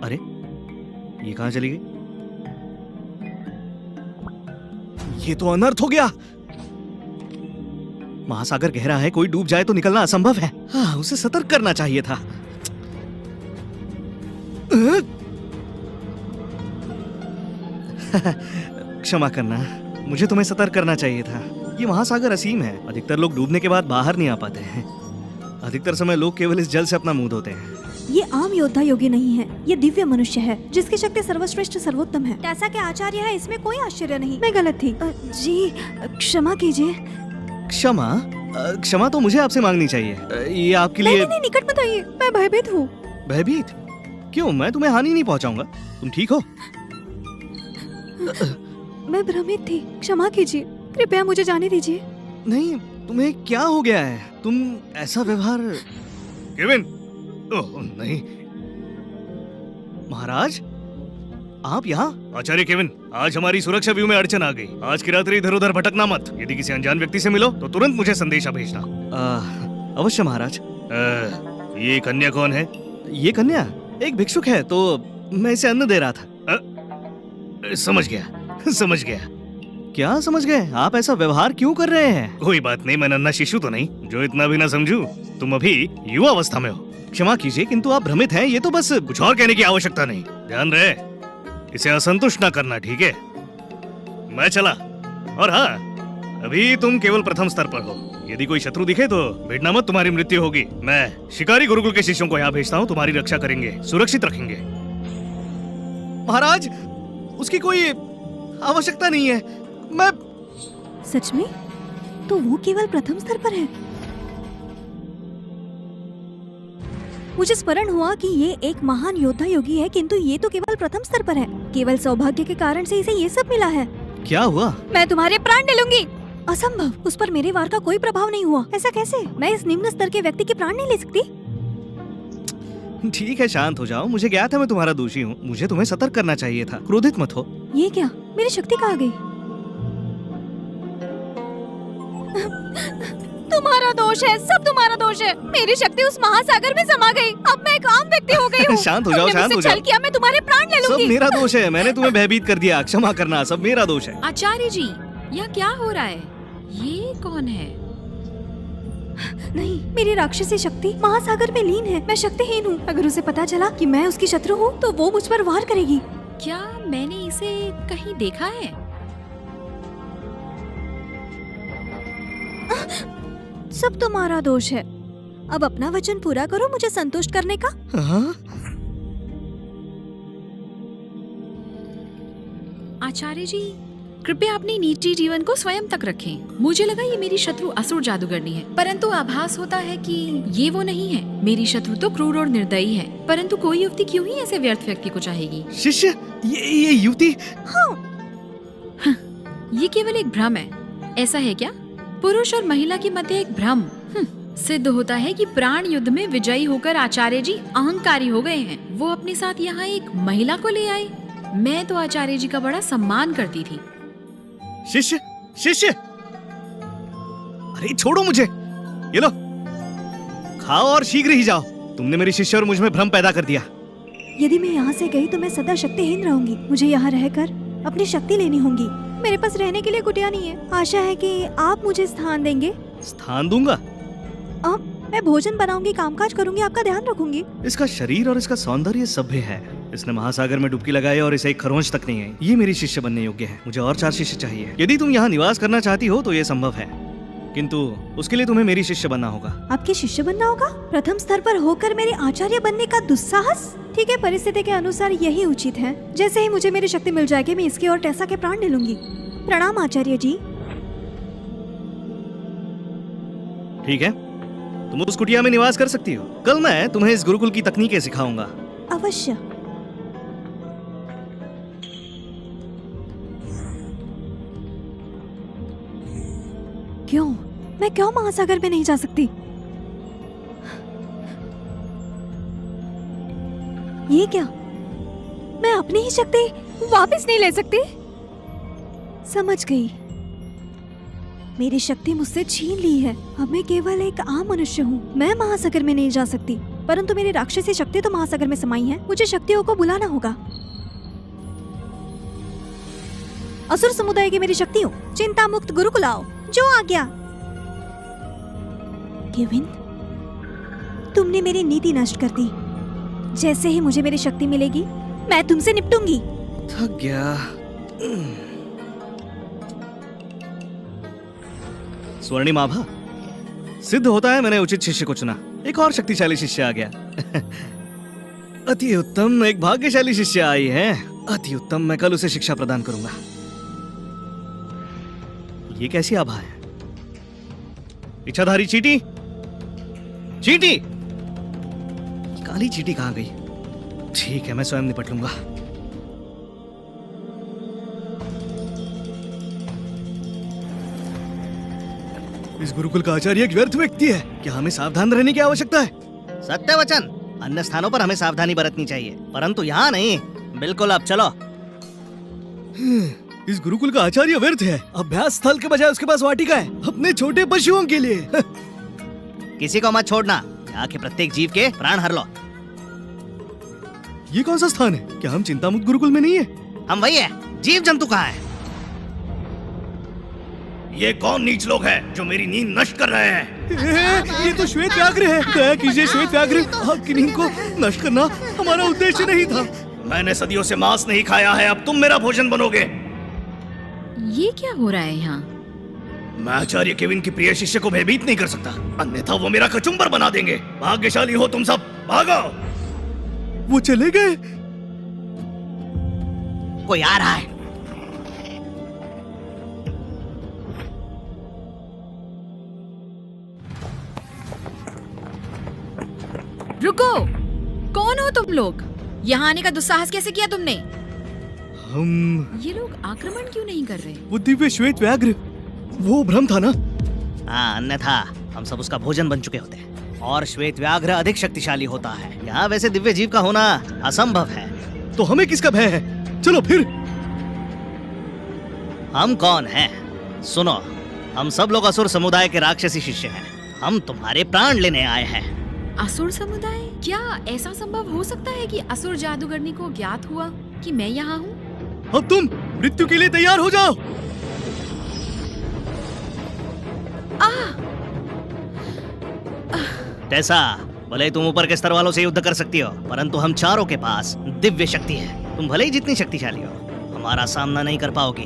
अरे ये कहाँ चली गई? ये तो अनर्थ हो गया। महासागर गहरा है, कोई डूब जाए तो निकलना असंभव है। हाँ, उसे सतर्क करना चाहिए था। क्षमा करना, मुझे तुम्हें सतर्क करना चाहिए था। ये महासागर असीम है, अधिकतर लोग डूबने के बाद बाहर नहीं आ पाते हैं। अधिकतर समय लोग केवल इस जल से अपना मुंह धोते हैं। ये आम योद्धा योगी नहीं है, ये दिव्य मनुष्य है जिसकी शक्ति सर्वश्रेष्ठ सर्वोत्तम है। ऐसा के आचार्य है, इसमें कोई आश्चर्य नहीं। मैं गलत थी। जी क्षमा कीजिए। क्षमा? क्षमा तो मुझे आपसे मांगनी चाहिए। ये आपके लिए नहीं, निकट मत आइए, मैं भयभीत हूँ। भयभीत? क्यों? मैं तुम्हें हानि नहीं पहुंचाऊंगा। तुम ठीक हो? मैं भ्रमित थी, क्षमा कीजिए, कृपया मुझे जाने दीजिए। नहीं, तुम्हें क्या हो गया है? तुम ऐसा व्यवहार। केविन! ओह नहीं। महाराज, आप यहाँ? आचार्य केविन, आज हमारी सुरक्षा व्यू में अड़चन आ गई। आज की रात्रि इधर उधर भटकना मत। यदि किसी अनजान व्यक्ति से मिलो तो तुरंत मुझे संदेशा भेजना। अवश्य महाराज। ये कन्या कौन है? ये कन्या एक भिक्षुक है, तो मैं इसे अन्न दे रहा था। समझ गया, समझ गया। क्या समझ गए? आप ऐसा व्यवहार क्यों कर रहे हैं? कोई बात नहीं, मैं नन्हा शिशु तो नहीं जो इतना भी ना समझूं। तुम अभी युवा अवस्था में हो। क्षमा कीजिए, किंतु आप भ्रमित हैं। ये तो बस कुछ और कहने की आवश्यकता नहीं। ध्यान रहे, इसे असंतुष्ट ना करना, ठीक है? मैं चला। और हाँ, अभी तुम केवल प्रथम स्तर पर हो। यदि कोई शत्रु दिखे तो भिड़ना मत, तुम्हारी मृत्यु होगी। मैं शिकारी गुरुकुल के शिष्यों को यहाँ भेजता हूँ, तुम्हारी रक्षा करेंगे, सुरक्षित रखेंगे। महाराज, उसकी कोई आवश्यकता नहीं है। मैं सच में? तो वो केवल प्रथम स्तर पर है। मुझे स्मरण हुआ कि ये एक महान योद्धा योगी है, किंतु ये तो केवल प्रथम स्तर पर है। केवल सौभाग्य के कारण से इसे ये सब मिला है। क्या हुआ? मैं तुम्हारे प्राण ले लूंगी। असंभव, उस पर मेरे वार का कोई प्रभाव नहीं हुआ। ऐसा कैसे? मैं इस निम्न स्तर के व्यक्ति के प्राण नहीं ले सकती। ठीक है, शांत हो जाओ। मुझे ज्ञात है मैं तुम्हारा दोषी हूँ। मुझे तुम्हें सतर्क करना चाहिए था। क्रोधित मत हो। ये क्या? मेरी शक्ति कहाँ गई? तुम्हारा दोष है, सब तुम्हारा दोष है। मेरी शक्ति उस महासागर में समा गई। अब मैं एक आम व्यक्ति हो गई हूँ। शांत हो जाओ, शांत हो जाओ। छल किया, मैं तुम्हारे प्राण ले लूंगी। सब मेरा दोष है, मैंने तुम्हें भयभीत कर दिया। क्षमा करना, सब मेरा दोष है। आचार्य जी, यहाँ क्या हो रहा है? ये कौन है? नहीं, मेरी राक्षसी शक्ति महासागर में लीन है। मैं शक्तिहीन हूँ। अगर उसे पता चला कि मैं उसकी शत्रु हूँ तो वो मुझ पर वार करेगी। क्या मैंने इसे कहीं देखा है? सब तुम्हारा दोष है। अब अपना वचन पूरा करो मुझे संतुष्ट करने का। हाँ? आचार्य जी, कृपया अपनी निजी जीवन को स्वयं तक रखें। मुझे लगा ये मेरी शत्रु असुर जादूगरनी है, परंतु आभास होता है कि ये वो नहीं है। मेरी शत्रु तो क्रूर और निर्दयी है, परंतु कोई युवती क्यों ही ऐसे व्यर्थ व्यक्ति को चाहेगी? शिष्य, ये युवती? हाँ। ये केवल एक भ्रम है। ऐसा है क्या? पुरुष और महिला के मध्य एक भ्रम। सिद्ध होता है कि प्राण युद्ध में विजयी होकर आचार्य जी अहंकारी हो गए हैं। वो अपने साथ यहाँ एक महिला को ले आए। मैं तो आचार्य जी का बड़ा सम्मान करती थी। शिष्य, शिष्य, अरे छोड़ो मुझे। ये लो, खाओ और शीघ्र ही जाओ। तुमने मेरी शिष्य और मुझ में भ्रम पैदा कर दिया। यदि मैं यहाँ से गई तो मैं सदा शक्तिहीन रहूंगी। मुझे यहाँ रहकर अपनी शक्ति लेनी होगी। मेरे पास रहने के लिए कुटिया नहीं है। आशा है कि आप मुझे स्थान देंगे। स्थान दूंगा? मैं भोजन बनाऊंगी, कामकाज करूंगी, आपका ध्यान रखूंगी। इसका शरीर और इसका सौंदर्य सभ्य है। इसने महासागर में डुबकी लगाई और इसे एक खरोंच तक नहीं आई। ये मेरी शिष्य बनने योग्य है। मुझे और 4 शिष्य चाहिए। यदि तुम यहाँ निवास करना चाहती हो तो ये संभव है, किंतु उसके लिए तुम्हें मेरी शिष्य बनना होगा। आपके शिष्य बनना होगा? प्रथम स्तर पर होकर मेरे आचार्य बनने का दुस्साहस? ठीक है, परिस्थिति के अनुसार यही उचित है। जैसे ही मुझे मेरी शक्ति मिल जाएगी मैं इसके और टेसा के प्राण ले लूंगी। प्रणाम आचार्य जी। ठीक है, तुम उस कुटिया में निवास कर सकती हो। कल मैं तुम्हें इस गुरुकुल की तकनीकें सिखाऊंगा। अवश्य। क्यों? मैं क्यों महासागर में नहीं जा सकती? ये क्या? मैं अपनी ही शक्ति वापस नहीं ले सकती? समझ गई। मेरी शक्ति मुझसे छीन ली है। अब मैं केवल एक आम मनुष्य हूँ। मैं महासागर में नहीं जा सकती। परंतु मेरी राक्षसी शक्ति तो महासागर में समाई है। मुझे शक्तियों को बुलाना होगा। असुर समुदाय की मेरी शक्तियों, चिंता मुक्त गुरुकुल आओ। जो आ गया। केविन, तुमने मेरी नीति नष्ट कर दी। जैसे ही मुझे मेरी शक्ति मिलेगी, मैं तुमसे निपटूंगी। थक गया। स्वर्णिम आभा, सिद्ध होता है मैंने उचित शिष्य को चुना। एक और शक्तिशाली शिष्य आ गया। अति उत्तम, एक भाग्यशाली शिष्य आई है। अति उत्तम, मैं कल उसे शिक्षा प्रदान करूंगा। ये कैसी आभा है? इच्छाधारी चींटी, चींटी, काली चींटी कहां गई? ठीक है, मैं स्वयं निपट लूंगा। इस गुरुकुल का आचार्य एक व्यर्थ व्यक्ति है। क्या हमें सावधान रहने की आवश्यकता है? सत्य वचन। अन्य स्थानों पर हमें सावधानी बरतनी चाहिए, परंतु यहाँ नहीं। बिल्कुल, अब चलो। इस गुरुकुल का आचार्य व्यर्थ है। अभ्यास स्थल के बजाय उसके पास वाटिका है, अपने छोटे पशुओं के लिए। किसी को मत छोड़ना। यहाँ के प्रत्येक जीव के प्राण हर लो। ये कौन सा स्थान है? क्या हम चिंतामुक्त गुरुकुल में नहीं है? हम वही है। जीव जंतु कहाँ है? ये कौन नीच लोग हैं जो मेरी नींद नष्ट कर रहे हैं? ये तो श्वेत व्याघ्र है। दया कीजिए श्वेत व्याघ्र, आपकी नींद को नष्ट करना हमारा उद्देश्य नहीं था। मैंने सदियों से मांस नहीं खाया है, अब तुम मेरा भोजन बनोगे। ये क्या हो रहा है यहाँ? मैं आचार्य केविन की प्रिय शिष्य को भयभीत नहीं कर सकता, अन्यथा वो मेरा कचुम्बर बना देंगे। भाग्यशाली हो तुम सब, भागो। वो चले गए। कोई आ रहा है। रुको, कौन हो तुम लोग? यहाँ आने का दुस्साहस कैसे किया तुमने? हम ये लोग आक्रमण क्यों नहीं कर रहे? वो दिव्य श्वेत व्याघ्र, वो भ्रम था ना? हाँ, अन्यथा हम सब उसका भोजन बन चुके होते। और श्वेत व्याघ्र अधिक शक्तिशाली होता है। यहाँ वैसे दिव्य जीव का होना असंभव है। तो हमें किसका भय है? चलो फिर। हम कौन हैं? सुनो, हम सब लोग असुर समुदाय के राक्षसी शिष्य हैं। हम तुम्हारे प्राण लेने आए हैं। असुर समुदाय? क्या ऐसा संभव हो सकता है कि असुर जादूगरनी को ज्ञात हुआ कि मैं यहाँ हूँ? अब तुम मृत्यु के लिए तैयार हो जाओ। टेसा, भले ही तुम ऊपर के स्तर वालों से युद्ध कर सकती हो, परंतु हम चारों के पास दिव्य शक्ति है। तुम भले ही जितनी शक्तिशाली हो, हमारा सामना नहीं कर पाओगी।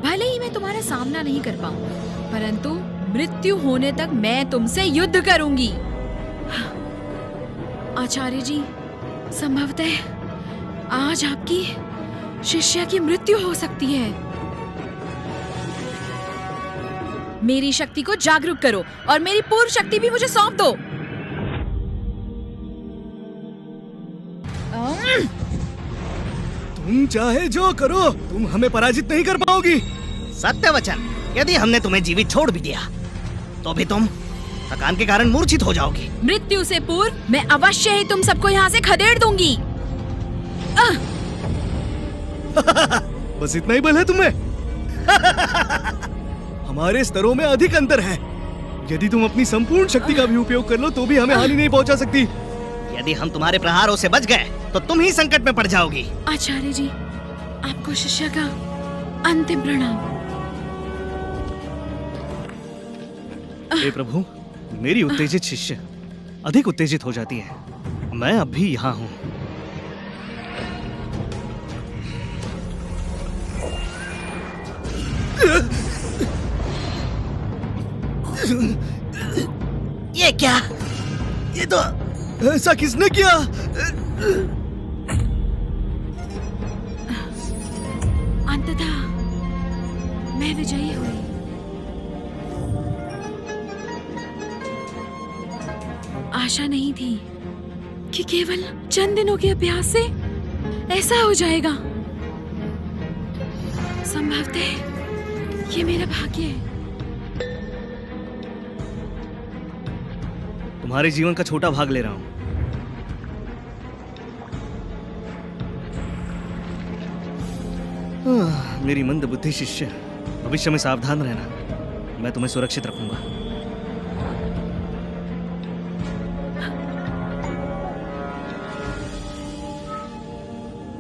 भले ही मैं तुम्हारा सामना नहीं कर पाऊँ, परंतु मृत्यु होने तक मैं तुमसे युद्ध करूंगी। आचार्य जी, संभवतः आज आपकी शिष्या की मृत्यु हो सकती है। मेरी शक्ति को जागरूक करो और मेरी पूर्व शक्ति भी मुझे सौंप दो। तुम चाहे जो करो, तुम हमें पराजित नहीं कर पाओगी। सत्य वचन। यदि हमने तुम्हें जीवित छोड़ भी दिया, तो भी तुम थकान के कारण मूर्छित हो जाओगी। मृत्यु से पूर्व मैं अवश्य ही तुम सबको यहाँ से खदेड़ दूंगी। बस इतना ही बल है तुम्हें? हमारे स्तरों में अधिक अंतर है। यदि तुम अपनी संपूर्ण शक्ति का भी उपयोग कर लो तो भी हमें हानि नहीं पहुंचा सकती। यदि हम तुम्हारे प्रहारों से बच गए तो तुम ही संकट में पड़ जाओगी। आचार्य जी, आपको शिष्य का अंतिम प्रणाम। हे प्रभु, मेरी उत्तेजित शिष्य अधिक उत्तेजित हो जाती है। मैं अब भी यहाँ हूँ। ये क्या? ये तो ऐसा किसने किया? अंततः मैं विजयी हुई। आशा नहीं थी कि केवल चंद दिनों के अभ्यास से ऐसा हो जाएगा। संभवतः ये मेरा भाग्य है। तुम्हारे जीवन का छोटा भाग ले रहा हूँ। मेरी मंद बुद्धि शिष्य, भविष्य में सावधान रहना। मैं तुम्हें सुरक्षित रखूंगा।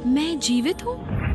मैं जीवित हूँ?